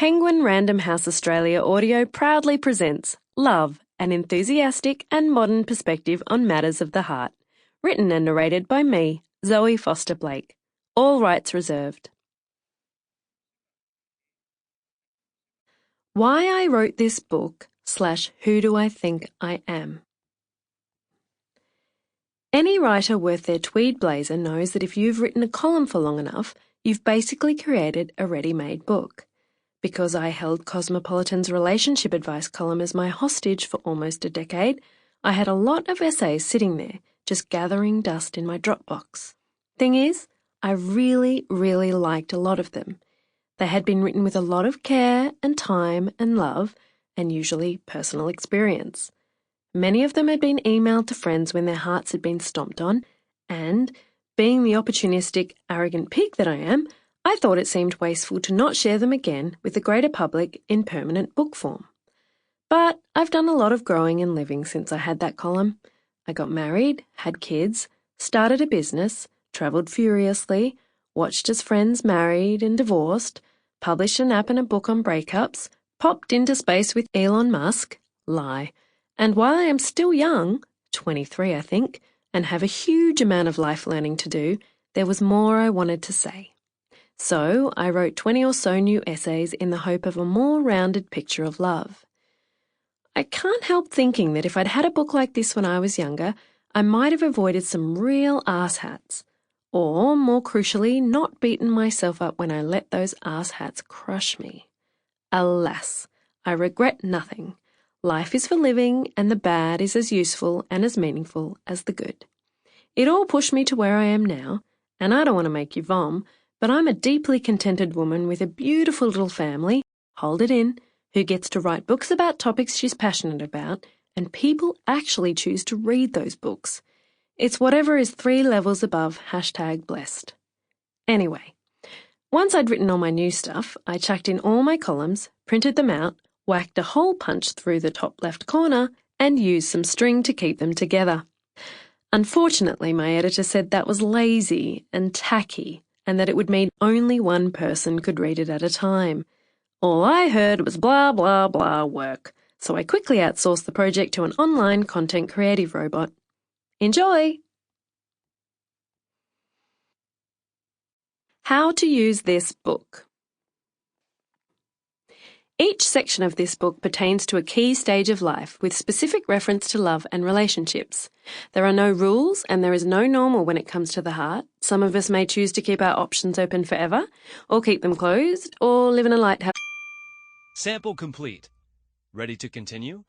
Penguin Random House Australia Audio proudly presents Love, an enthusiastic and modern perspective on matters of the heart. Written and narrated by me, Zoe Foster Blake. All rights reserved. Why I wrote this book / Who Do I Think I Am? Any writer worth their tweed blazer knows that if you've written a column for long enough, you've basically created a ready-made book. Because I held Cosmopolitan's relationship advice column as my hostage for almost a decade, I had a lot of essays sitting there, just gathering dust in my Dropbox. Thing is, I really liked a lot of them. They had been written with a lot of care and time and love, and usually personal experience. Many of them had been emailed to friends when their hearts had been stomped on, and, being the opportunistic, arrogant pig that I am, I thought it seemed wasteful to not share them again with the greater public in permanent book form. But I've done a lot of growing and living since I had that column. I got married, had kids, started a business, travelled furiously, watched as friends married and divorced, published an app and a book on breakups, popped into space with Elon Musk, lie. And while I am still young, 23 I think, and have a huge amount of life learning to do, there was more I wanted to say. So I wrote 20 or so new essays in the hope of a more rounded picture of love. I can't help thinking that if I'd had a book like this when I was younger, I might have avoided some real arse-hats, or, more crucially, not beaten myself up when I let those arse-hats crush me. Alas, I regret nothing. Life is for living, and the bad is as useful and as meaningful as the good. It all pushed me to where I am now, and I don't want to make you vom, but I'm a deeply contented woman with a beautiful little family, hold it in, who gets to write books about topics she's passionate about, and people actually choose to read those books. It's whatever is 3 levels above #blessed. Anyway, once I'd written all my new stuff, I chucked in all my columns, printed them out, whacked a hole punch through the top left corner, and used some string to keep them together. Unfortunately, my editor said that was lazy and tacky, and that it would mean only one person could read it at a time. All I heard was blah, blah, blah work, so I quickly outsourced the project to an online content creative robot. Enjoy! How to use this book. Each section of this book pertains to a key stage of life with specific reference to love and relationships. There are no rules and there is no normal when it comes to the heart. Some of us may choose to keep our options open forever, or keep them closed, or live in a lighthouse. Sample complete. Ready to continue?